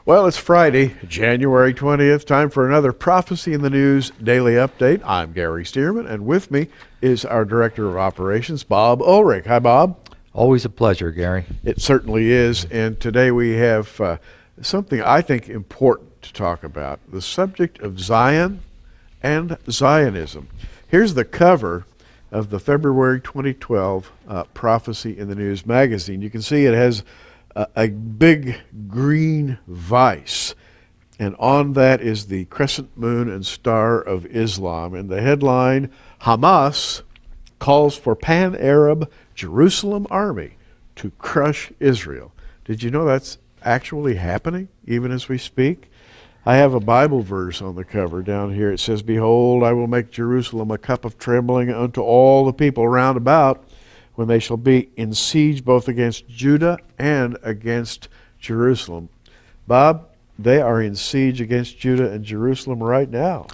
Well, it's Friday, January 20th. Time for another Prophecy in the News daily update. I'm Gary Stearman, and with me is our Director of Operations, Bob Ulrich. Hi, Bob. Always a pleasure, Gary. It certainly is, and today we have something I think important to talk about, the subject of Zion and Zionism. Here's the cover of the February 2012 Prophecy in the News magazine. You can see it has a big green vise, and on that is the crescent moon and star of Islam. And the headline, Hamas calls for pan-Arab Jerusalem army to crush Israel. Did you know that's actually happening, even as we speak? I have a Bible verse on the cover down here. It says, Behold, I will make Jerusalem a cup of trembling unto all the people round about, when they shall be in siege both against Judah and against Jerusalem. Bob, they are in siege against Judah and Jerusalem right now.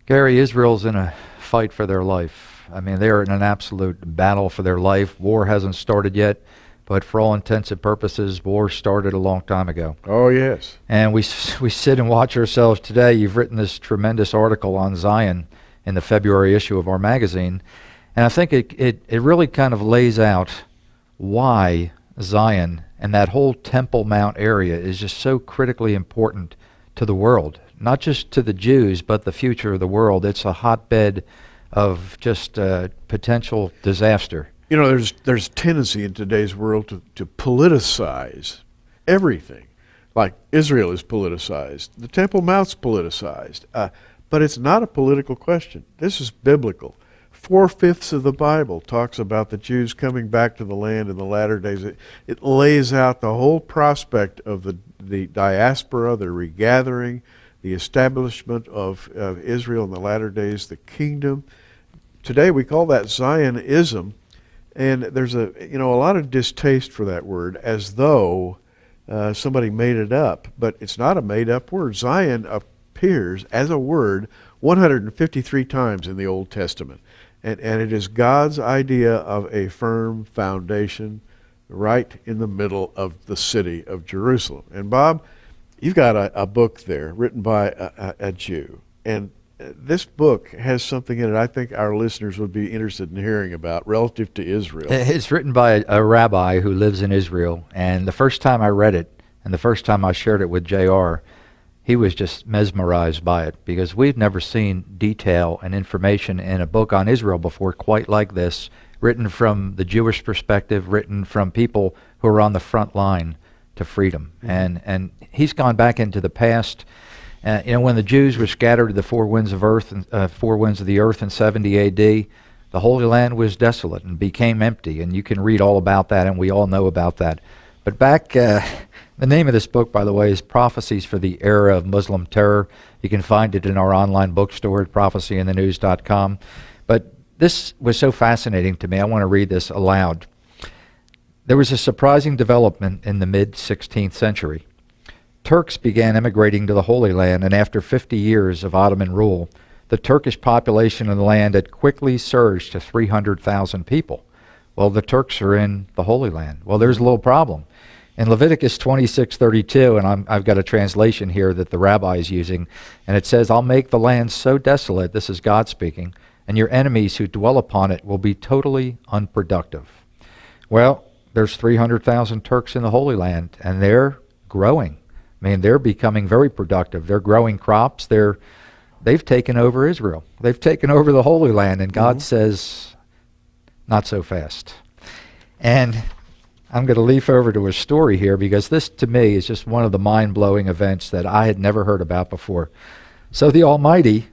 Gary, Israel's in a fight for their life. I mean, they're in an absolute battle for their life. War hasn't started yet, but for all intents and purposes, war started a long time ago. Oh, yes. And we sit and watch ourselves today. You've written this tremendous article on Zion in the February issue of our magazine. And I think it really kind of lays out why Zion and that whole Temple Mount area is just so critically important to the world. Not just to the Jews, but the future of the world. It's a hotbed of just potential disaster. You know, there's a tendency in today's world to politicize everything. Like Israel is politicized. The Temple Mount's politicized. But it's not a political question. This is biblical. 4/5 of the Bible talks about the Jews coming back to the land in the latter days. It lays out the whole prospect of the diaspora, the regathering, the establishment of Israel in the latter days, the kingdom. Today we call that Zionism, and there's a lot of distaste for that word, as though somebody made it up. But it's not a made-up word. Zion appears as a word 153 times in the Old Testament. And it is God's idea of a firm foundation right in the middle of the city of Jerusalem. And Bob, you've got a book there written by a Jew. And this book has something in it I think our listeners would be interested in hearing about relative to Israel. It's written by a rabbi who lives in Israel. And the first time I read it, and the first time I shared it with JR, he was just mesmerized by it, because we've never seen detail and information in a book on Israel before quite like this, written from the Jewish perspective, written from people who are on the front line to freedom. Mm-hmm. And he's gone back into the past. When the Jews were scattered to the four winds of the earth in 70 A.D., the Holy Land was desolate and became empty, and you can read all about that, and we all know about that. But back... The name of this book, by the way, is Prophecies for the Era of Muslim Terror. You can find it in our online bookstore at prophecyinthenews.com. But this was so fascinating to me, I want to read this aloud. There was a surprising development in the mid-16th century. Turks began emigrating to the Holy Land, and after 50 years of Ottoman rule, the Turkish population of the land had quickly surged to 300,000 people. Well, the Turks are in the Holy Land. Well, there's a little problem. In Leviticus 26:32, and I've got a translation here that the rabbi is using, and it says, I'll make the land so desolate, this is God speaking, and your enemies who dwell upon it will be totally unproductive. Well, there's 300,000 Turks in the Holy Land, and they're growing. I mean, they're becoming very productive. They're growing crops. They've taken over Israel. They've taken over the Holy Land, and God says, not so fast. And I'm going to leaf over to a story here, because this, to me, is just one of the mind-blowing events that I had never heard about before. So the Almighty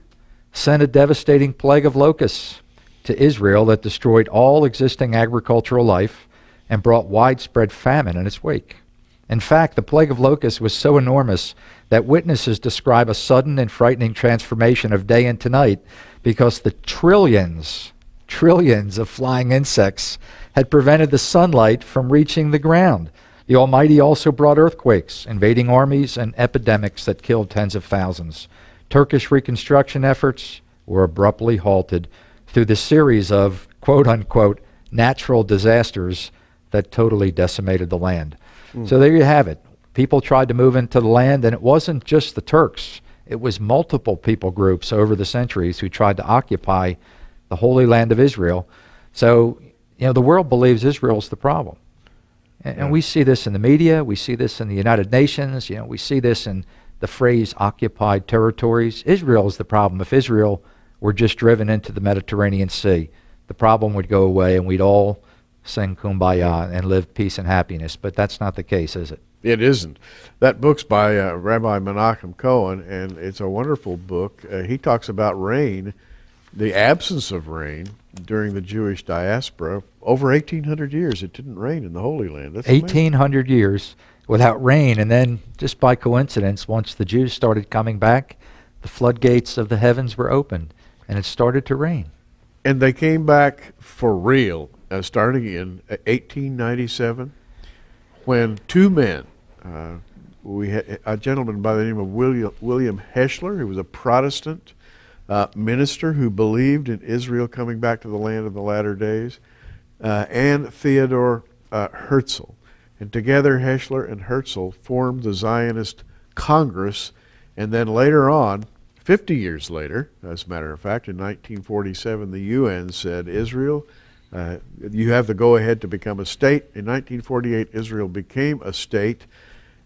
sent a devastating plague of locusts to Israel that destroyed all existing agricultural life and brought widespread famine in its wake. In fact, the plague of locusts was so enormous that witnesses describe a sudden and frightening transformation of day into night, because the trillions of flying insects had prevented the sunlight from reaching the ground. The Almighty also brought earthquakes, invading armies, and epidemics that killed tens of thousands. Turkish reconstruction efforts were abruptly halted through the series of quote-unquote natural disasters that totally decimated the land. So there you have it. people tried to move into the land, and it wasn't just the Turks. It was multiple people groups over the centuries who tried to occupy the Holy Land of Israel. So, the world believes Israel's the problem. And we see this in the media. We see this in the United Nations. We see this in the phrase occupied territories. Israel is the problem. If Israel were just driven into the Mediterranean Sea, the problem would go away and we'd all sing Kumbaya and live peace and happiness. But that's not the case, is it? It isn't. That book's by Rabbi Menachem Cohen, and it's a wonderful book. He talks about rain, the absence of rain during the Jewish diaspora. Over 1,800 years it didn't rain in the Holy Land. That's 1,800 years without rain, and then just by coincidence, once the Jews started coming back, the floodgates of the heavens were opened, and it started to rain. And they came back for real, starting in 1897, when two men, we had a gentleman by the name of William Heschler, who was a Protestant minister who believed in Israel coming back to the land of the latter days, and Theodor Herzl. And together Heschler and Herzl formed the Zionist Congress, and then later on, 50 years later, as a matter of fact, in 1947, the UN said, Israel, you have the go-ahead to become a state. In 1948, Israel became a state,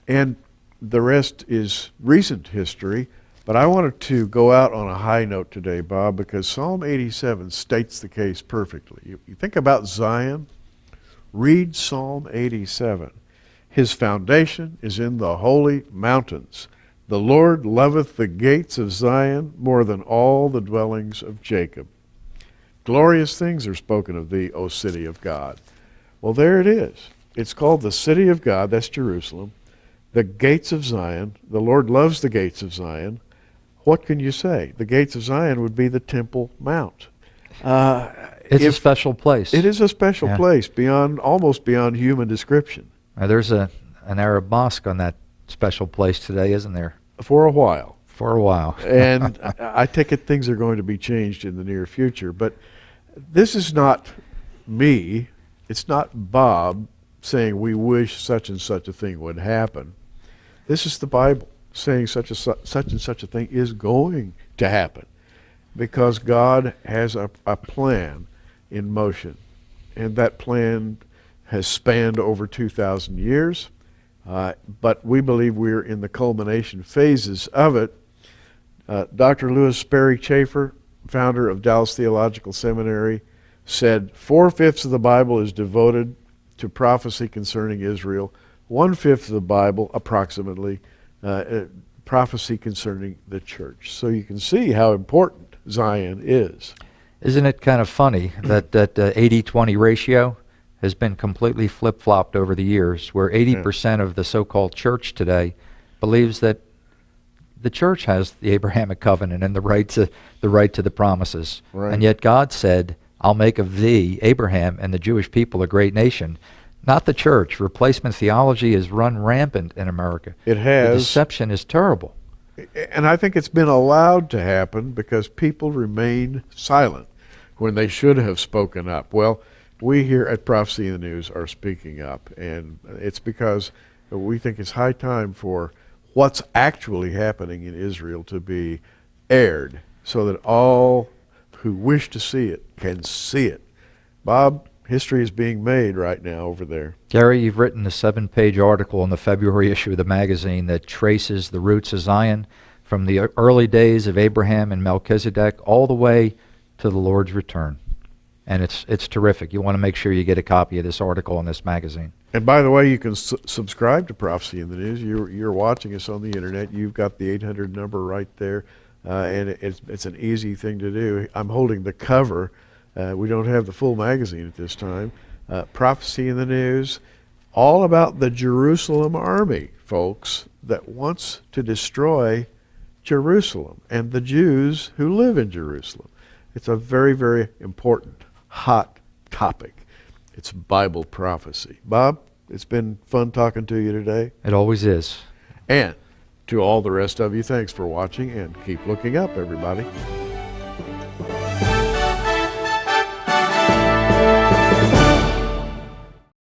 and the rest is recent history. But I wanted to go out on a high note today, Bob, because Psalm 87 states the case perfectly. You think about Zion, read Psalm 87. His foundation is in the holy mountains. The Lord loveth the gates of Zion more than all the dwellings of Jacob. Glorious things are spoken of thee, O city of God. Well, there it is. It's called the city of God, that's Jerusalem. The gates of Zion. The Lord loves the gates of Zion. What can you say? The gates of Zion would be the Temple Mount. It's a special place. It is a special place, almost beyond human description. There's an Arab mosque on that special place today, isn't there? For a while. For a while. And I take it things are going to be changed in the near future. But this is not me. It's not Bob saying we wish such and such a thing would happen. This is the Bible saying such and such a thing is going to happen, because God has a plan in motion, and that plan has spanned over 2,000 years, but we believe we're in the culmination phases of it. Dr. Lewis Sperry Chafer, founder of Dallas Theological Seminary, said 4/5 of the Bible is devoted to prophecy concerning Israel, 1/5 of the Bible, approximately, prophecy concerning the church. So you can see how important Zion is. Isn't it kind of funny that 80-20 ratio has been completely flip-flopped over the years, where 80% of the so-called church today believes that the church has the Abrahamic covenant and the right to the promises. Right. And yet God said, I'll make of thee, Abraham, and the Jewish people a great nation. Not the church. Replacement theology has run rampant in America. It has. The deception is terrible. And I think it's been allowed to happen because people remain silent when they should have spoken up. Well, we here at Prophecy in the News are speaking up, and it's because we think it's high time for what's actually happening in Israel to be aired so that all who wish to see it can see it. Bob, history is being made right now over there. Gary, you've written a 7-page article in the February issue of the magazine that traces the roots of Zion from the early days of Abraham and Melchizedek all the way to the Lord's return. And it's terrific. You want to make sure you get a copy of this article in this magazine. And by the way, you can subscribe to Prophecy in the News. You're watching us on the internet. You've got the 800 number right there, and it's an easy thing to do. I'm holding the cover. We don't have the full magazine at this time. Prophecy in the News, all about the Jerusalem army, folks, that wants to destroy Jerusalem and the Jews who live in Jerusalem. It's a very, very important, hot topic. It's Bible prophecy. Bob, it's been fun talking to you today. It always is. And to all the rest of you, thanks for watching, and keep looking up, everybody.